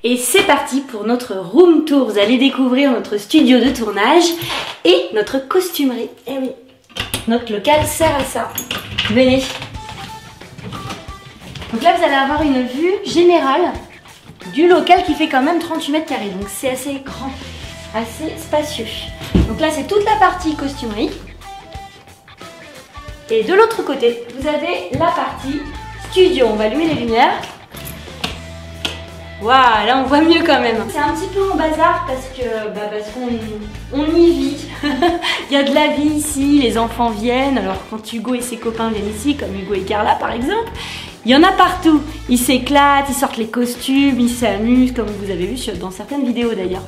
Et c'est parti pour notre room tour. Vous allez découvrir notre studio de tournage et notre costumerie. Eh oui, notre local sert à ça. Venez. Donc là, vous allez avoir une vue générale du local qui fait quand même 38 mètres carrés. Donc c'est assez grand, assez spacieux. Donc là, c'est toute la partie costumerie. Et de l'autre côté, vous avez la partie studio. On va allumer les lumières. Waouh, là on voit mieux quand même. C'est un petit peu en bazar parce qu'on y vit. Il y a de la vie ici, les enfants viennent. Alors quand Hugo et ses copains viennent ici, comme Hugo et Carla par exemple, il y en a partout. Ils s'éclatent, ils sortent les costumes, ils s'amusent comme vous avez vu dans certaines vidéos d'ailleurs.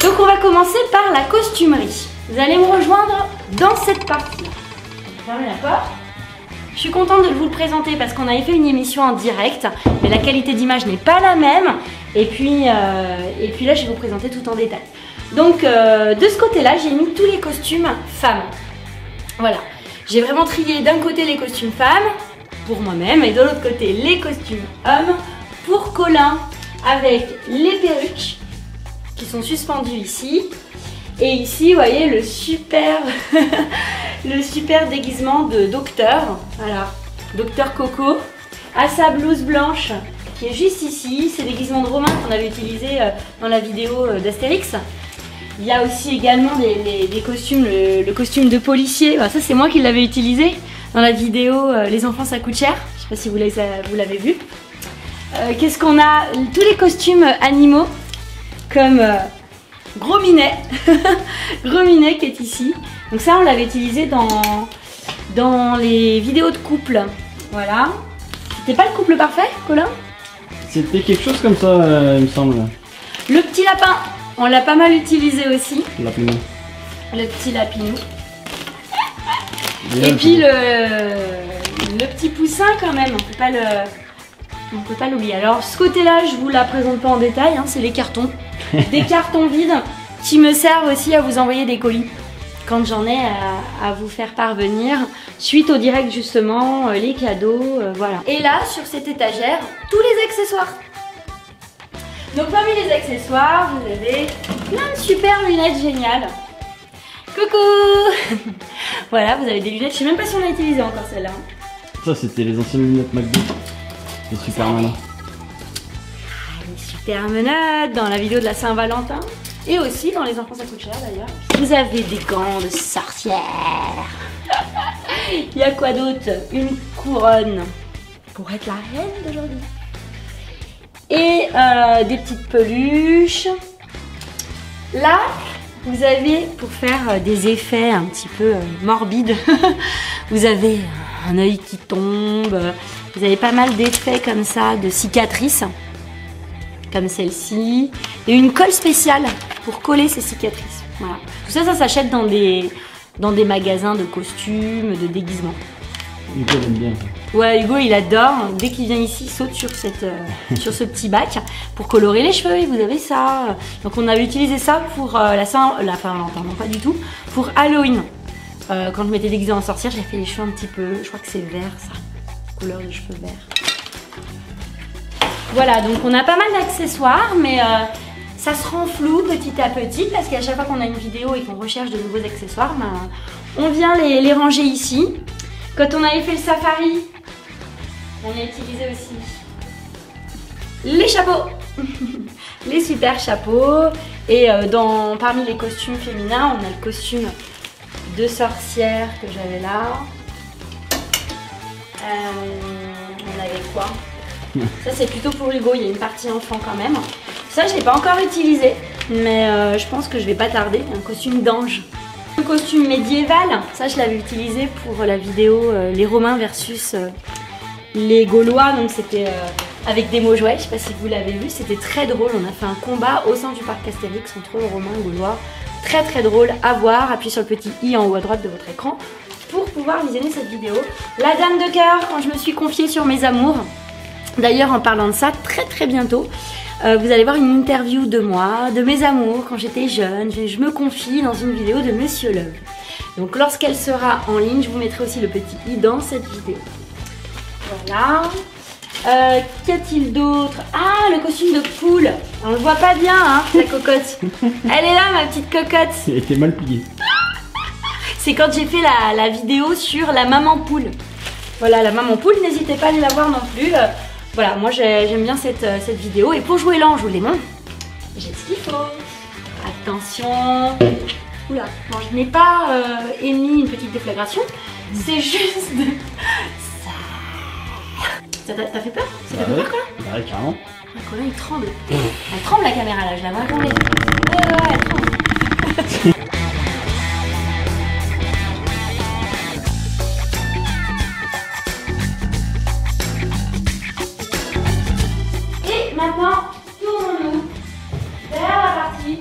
Donc on va commencer par la costumerie. Vous allez me rejoindre dans cette partie. Fermez la porte. Je suis contente de vous le présenter parce qu'on avait fait une émission en direct, mais la qualité d'image n'est pas la même. Et puis là, je vais vous présenter tout en détail. Donc, de ce côté-là, j'ai mis tous les costumes femmes. Voilà. J'ai vraiment trié d'un côté les costumes femmes pour moi-même et de l'autre côté les costumes hommes pour Colin avec les perruques qui sont suspendues ici. Et ici, vous voyez le super, le super déguisement de docteur. Voilà, docteur Coco, à sa blouse blanche qui est juste ici. C'est le déguisement de Romain qu'on avait utilisé dans la vidéo d'Astérix. Il y a aussi également des costumes, le costume de policier. Enfin, ça, c'est moi qui l'avais utilisé dans la vidéo Les enfants ça coûte cher. Je ne sais pas si vous l'avez vu. Qu'est-ce qu'on a? Tous les costumes animaux comme... Gros Minet, Gros Minet qui est ici. Donc ça on l'avait utilisé dans les vidéos de couple. Voilà. C'était pas le couple parfait, Colin? C'était quelque chose comme ça, il me semble. Le petit lapin, on l'a pas mal utilisé aussi. Lapinou. Le petit lapinou. Et puis le petit poussin quand même, on peut pas l'oublier. Alors ce côté-là, je vous la présente pas en détail, hein, c'est les cartons. Des cartons vides qui me servent aussi à vous envoyer des colis quand j'en ai à vous faire parvenir suite au direct justement, les cadeaux, voilà. Et là sur cette étagère, tous les accessoires. Donc parmi les accessoires, vous avez plein de super lunettes géniales. Coucou. Voilà, vous avez des lunettes, je sais même pas si on a utilisé encore celle-là. Ça c'était les anciennes lunettes McDo. C'est super malin. Super menottes dans la vidéo de la Saint-Valentin et aussi dans Les enfants ça coûte cher d'ailleurs. Vous avez des gants de sorcière. Il y a quoi d'autre? Une couronne pour être la reine d'aujourd'hui. Et des petites peluches. Là, vous avez pour faire des effets un petit peu morbides. Vous avez un œil qui tombe. Vous avez pas mal d'effets comme ça, de cicatrices. Comme celle-ci, et une colle spéciale pour coller ces cicatrices. Voilà. Tout ça, ça s'achète dans des magasins de costumes, de déguisements. Hugo aime bien. Ouais, Hugo il adore. Dès qu'il vient ici, il saute sur ce petit bac pour colorer les cheveux. Et vous avez ça. Donc on avait utilisé ça pour la Saint-Valentin, non pas du tout, pour Halloween. Quand je m'étais déguisée en sorcière, j'ai fait les cheveux un petit peu. Je crois que c'est vert, ça, couleur de cheveux vert. Voilà, donc on a pas mal d'accessoires, mais ça se rend flou petit à petit parce qu'à chaque fois qu'on a une vidéo et qu'on recherche de nouveaux accessoires, on vient les ranger ici. Quand on avait fait le safari, on a utilisé aussi les chapeaux, les super chapeaux. Et parmi les costumes féminins, on a le costume de sorcière que j'avais là. On avait quoi? Ça c'est plutôt pour Hugo, il y a une partie enfant quand même. Ça je l'ai pas encore utilisé, mais je pense que je vais pas tarder. Un costume d'ange. Un costume médiéval, ça je l'avais utilisé pour la vidéo les Romains versus les Gaulois. Donc c'était avec des mots jouets, je sais pas si vous l'avez vu, c'était très drôle. On a fait un combat au sein du parc Astérix entre Romains et Gaulois. Très très drôle à voir, appuyez sur le petit i en haut à droite de votre écran pour pouvoir visionner cette vidéo. La dame de cœur, quand je me suis confiée sur mes amours. D'ailleurs en parlant de ça, très très bientôt, vous allez voir une interview de moi, de mes amours quand j'étais jeune. Je me confie dans une vidéo de Monsieur Love. Donc lorsqu'elle sera en ligne, je vous mettrai aussi le petit i dans cette vidéo. Voilà. Qu'y a-t-il d'autre? Ah, le costume de poule. On le voit pas bien, hein, la cocotte. Elle est là, ma petite cocotte. Elle était mal pliée. C'est quand j'ai fait la vidéo sur la maman poule. Voilà, la maman poule, n'hésitez pas à aller la voir non plus. Voilà, moi j'aime bien cette vidéo. Et pour jouer là, on joue les mains. J'ai ce qu'il faut. Attention. Oula, non, je n'ai pas émis une petite déflagration. C'est juste de... Ça t'a fait peur? Ça t'a fait peur, quoi? Bah ouais, carrément. Colin, il tremble. Elle tremble la caméra là, je la vois tomber. Ouais, elle tremble. Et maintenant, tournons-nous vers la partie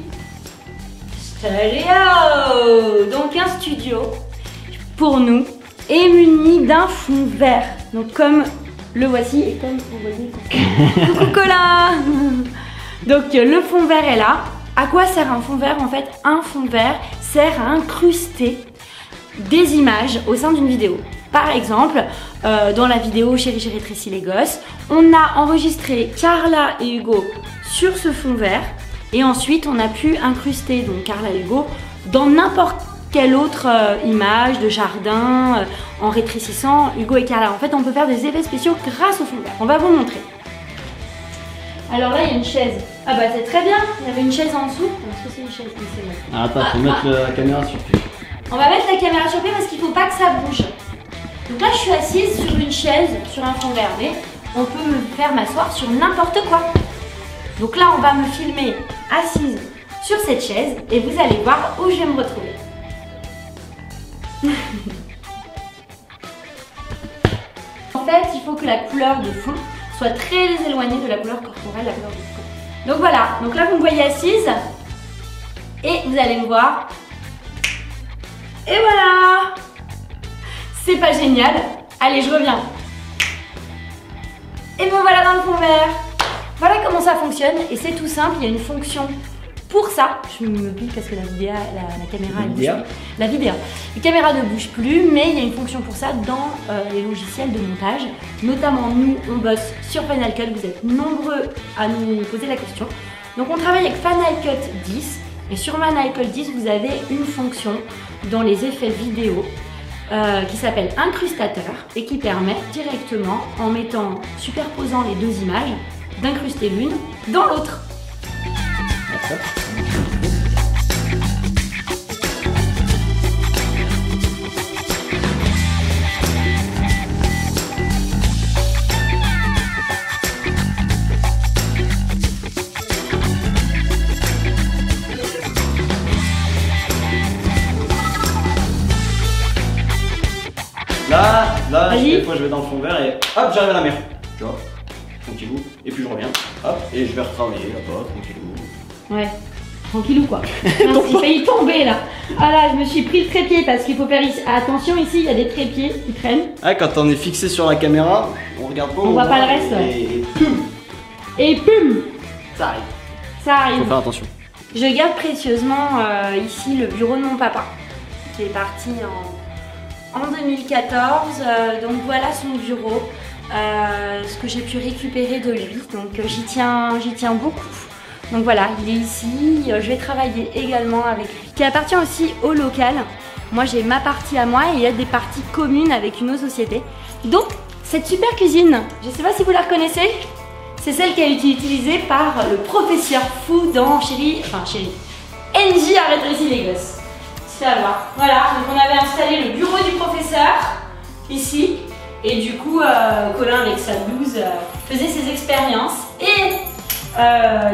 studio. Donc un studio, pour nous, est muni d'un fond vert. Donc comme le voici et comme vous voyez, coucou Colin. Donc le fond vert est là. À quoi sert un fond vert? En fait, un fond vert sert à incruster des images au sein d'une vidéo. Par exemple, dans la vidéo Chérie j'ai rétréci les gosses, on a enregistré Carla et Hugo sur ce fond vert et ensuite on a pu incruster donc Carla et Hugo dans n'importe quelle autre image de jardin en rétrécissant Hugo et Carla. En fait, on peut faire des effets spéciaux grâce au fond vert. On va vous montrer. Alors là, il y a une chaise. Ah bah c'est très bien, il y avait une chaise en dessous. Est-ce que c'est une chaise? Ah, attends, faut mettre la caméra sur pied. On va mettre la caméra sur pied parce qu'il ne faut pas que ça bouge. Donc là, je suis assise sur une chaise, sur un fond vert, mais on peut me faire m'asseoir sur n'importe quoi. Donc là, on va me filmer assise sur cette chaise et vous allez voir où je vais me retrouver. En fait, il faut que la couleur de fond soit très éloignée de la couleur corporelle, la couleur de fond. Donc voilà, donc là vous me voyez assise et vous allez me voir. Et voilà! C'est pas génial? Allez, je reviens. Et me voilà dans le fond vert. Voilà comment ça fonctionne et c'est tout simple, il y a une fonction. Pour ça, je me plie parce que la caméra elle bouge. La vidéo. La caméra ne bouge plus, mais il y a une fonction pour ça dans les logiciels de montage. Notamment nous, on bosse sur Final Cut. Vous êtes nombreux à nous poser la question. Donc on travaille avec Final Cut 10. Et sur Final Cut 10, vous avez une fonction dans les effets vidéo qui s'appelle incrustateur et qui permet directement, en superposant les deux images, d'incruster l'une dans l'autre. Là, des fois je vais dans le fond vert et hop, j'arrive à la mer. Tu vois, tranquillou. Et puis je reviens, hop, et je vais retravailler là-bas, tranquillou. Ouais, tranquillou quoi. Non, j'ai failli tomber là. Ah là, je me suis pris le trépied parce qu'il faut faire ici. Attention, ici il y a des trépieds qui traînent. Ah, quand on est fixé sur la caméra, on regarde pas. On voit pas le reste. Et pum. Et pum. Ça arrive. Ça arrive. Faut faire attention. Je garde précieusement ici le bureau de mon papa qui est parti en 2014. Donc voilà son bureau. Ce que j'ai pu récupérer de lui. Donc j'y tiens beaucoup. Donc voilà, il est ici. Je vais travailler également avec lui. Qui appartient aussi au local. Moi j'ai ma partie à moi et il y a des parties communes avec une autre société. Donc cette super cuisine, je ne sais pas si vous la reconnaissez. C'est celle qui a été utilisée par le professeur Fou dans NJ a rétréci les gosses. C'est à voir. Voilà, donc on avait installé le bureau du professeur ici. Et du coup, Colin avec sa blouse faisait ses expériences. Et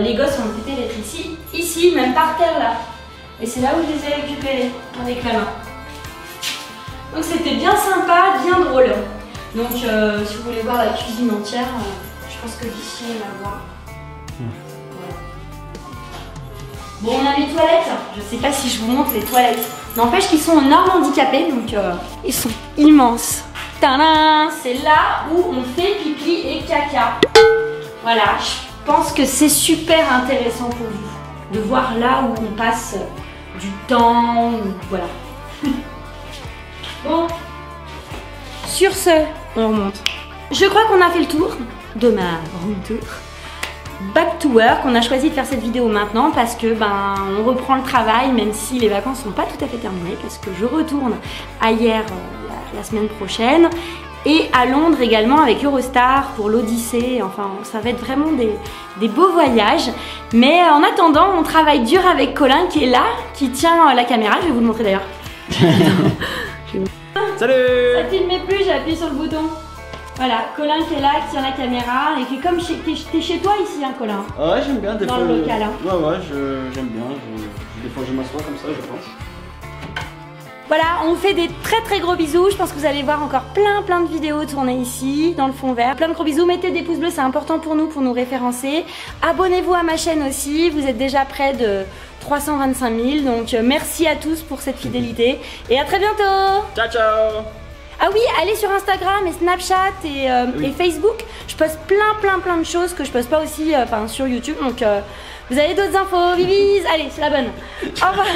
les gosses ont été rétrécis ici, même par terre là. Et c'est là où je les ai récupérés avec la main. Donc c'était bien sympa, bien drôle. Donc si vous voulez voir la cuisine entière, je pense que d'ici on va voir. Voilà. Bon, on a les toilettes. Je sais pas si je vous montre les toilettes. N'empêche qu'ils sont en norme handicapés, donc ils sont immenses. Tadam! C'est là où on fait pipi et caca. Voilà, je pense que c'est super intéressant pour vous de voir là où on passe du temps. Voilà. Bon, sur ce, on remonte. Je crois qu'on a fait le tour. de ma room tour. Back to work, on a choisi de faire cette vidéo maintenant parce que on reprend le travail même si les vacances sont pas tout à fait terminées parce que je retourne à hier la semaine prochaine et à Londres également avec Eurostar pour l'Odyssée. Enfin ça va être vraiment des beaux voyages, mais en attendant on travaille dur avec Colin qui est là, qui tient la caméra, je vais vous le montrer d'ailleurs. Salut! Ça filmait plus, j'ai appuyé sur le bouton. Voilà, Colin qui est là, qui tient la caméra et qui est comme t'es chez toi ici, hein, Colin. Ah ouais, j'aime bien des dans fois. Le local, hein. Ouais, j'aime bien. Des fois, je m'assois comme ça, je pense. Voilà, on vous fait des très gros bisous. Je pense que vous allez voir encore plein de vidéos tournées ici, dans le fond vert. Plein de gros bisous. Mettez des pouces bleus, c'est important pour nous référencer. Abonnez-vous à ma chaîne aussi. Vous êtes déjà près de 325 000. Donc merci à tous pour cette fidélité. Et à très bientôt. Ciao, ciao! Ah oui, allez sur Instagram et Snapchat et Facebook. Je poste plein de choses que je poste pas aussi sur YouTube. Donc vous avez d'autres infos. Bibis, allez, c'est la bonne. Au revoir.